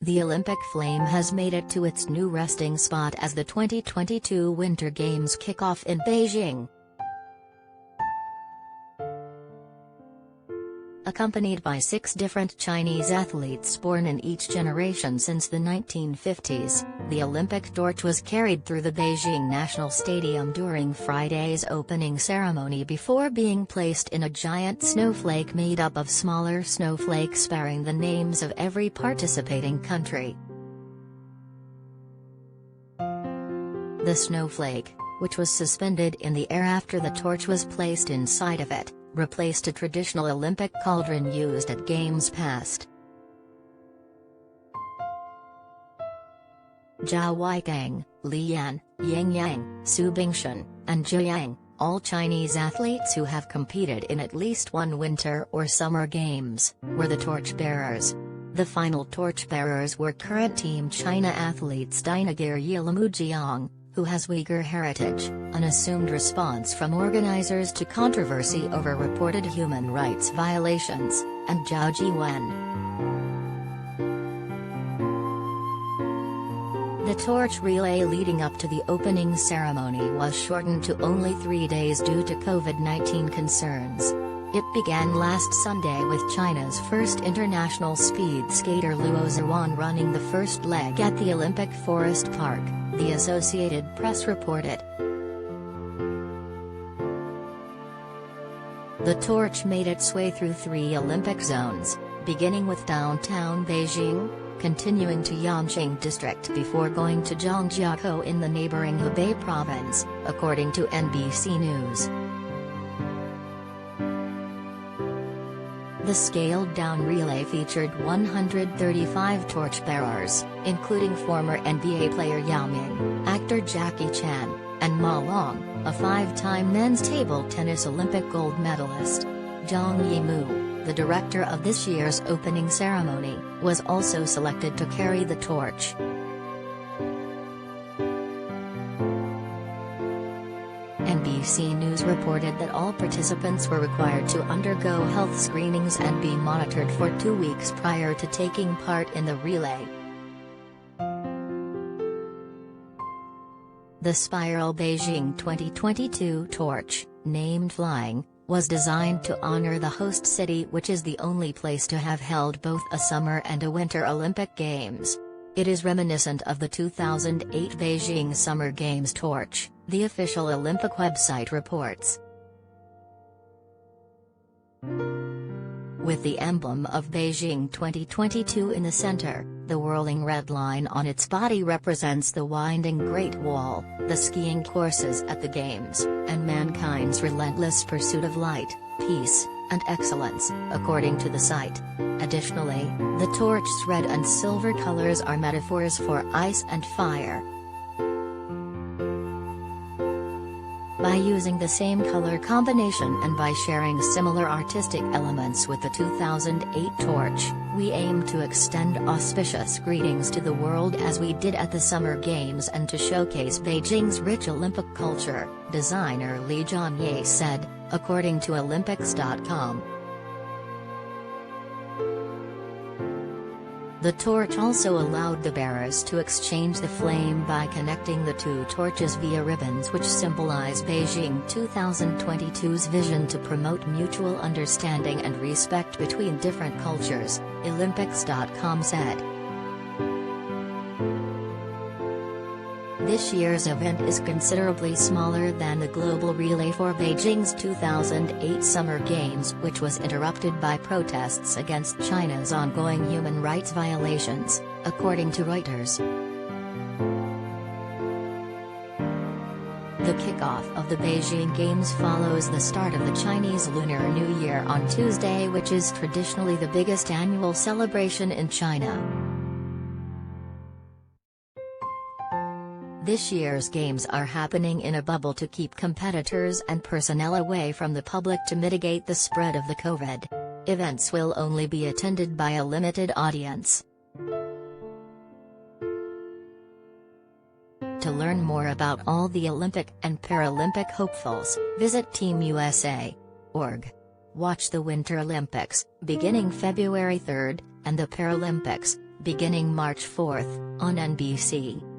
the Olympic flame has made it to its new resting spot as the 2022 Winter Games kick off in Beijing. Accompanied by 6 different Chinese athletes born in each generation since the 1950s, the Olympic torch was carried through the Beijing National Stadium during Friday's opening ceremony before being placed in a giant snowflake made up of smaller snowflakes bearing the names of every participating country. The snowflake, which was suspended in the air after the torch was placed inside of it, replaced a traditional Olympic cauldron used at Games past. Zhao Weikang, Li Yan, Yang Yang, Su Bingshan, and Zhu Yang, all Chinese athletes who have competed in at least one Winter or Summer Games, were the torchbearers. The final torchbearers were current Team China athletes Dinagir Yilamujiang, who has Uyghur heritage, an assumed response from organizers to controversy over reported human rights violations, and Zhao Jiwen. The torch relay leading up to the opening ceremony was shortened to only 3 days due to COVID-19 concerns. It began last Sunday with China's first international speed skater Luo Zhiwan running the first leg at the Olympic Forest Park, the Associated Press reported. The torch made its way through 3 Olympic zones, beginning with downtown Beijing, continuing to Yanqing district before going to Zhangjiakou in the neighboring Hubei province, according to NBC News. The scaled-down relay featured 135 torchbearers, including former NBA player Yao Ming, actor Jackie Chan, and Ma Long, a 5-time men's table tennis Olympic gold medalist. Zhang Yimou, the director of this year's opening ceremony, was also selected to carry the torch. NBC News reported that all participants were required to undergo health screenings and be monitored for 2 weeks prior to taking part in the relay. The Spiral Beijing 2022 torch, named Flying, was designed to honor the host city, which is the only place to have held both a Summer and a Winter Olympic Games. It is reminiscent of the 2008 Beijing Summer Games torch, the official Olympic website reports. With the emblem of Beijing 2022 in the center, the whirling red line on its body represents the winding Great Wall, the skiing courses at the Games, and mankind's relentless pursuit of light, peace, and excellence, according to the site. Additionally, the torch's red and silver colors are metaphors for ice and fire. By using the same color combination and by sharing similar artistic elements with the 2008 torch, we aim to extend auspicious greetings to the world as we did at the Summer Games and to showcase Beijing's rich Olympic culture, designer Li Jianye said, according to Olympics.com. The torch also allowed the bearers to exchange the flame by connecting the 2 torches via ribbons, which symbolize Beijing 2022's vision to promote mutual understanding and respect between different cultures, Olympics.com said. This year's event is considerably smaller than the global relay for Beijing's 2008 Summer Games, which was interrupted by protests against China's ongoing human rights violations, according to Reuters. The kickoff of the Beijing Games follows the start of the Chinese Lunar New Year on Tuesday, which is traditionally the biggest annual celebration in China. This year's games are happening in a bubble to keep competitors and personnel away from the public to mitigate the spread of the COVID. Events will only be attended by a limited audience. To learn more about all the Olympic and Paralympic hopefuls, visit teamusa.org. Watch the Winter Olympics, beginning February 3rd, and the Paralympics, beginning March 4, on NBC.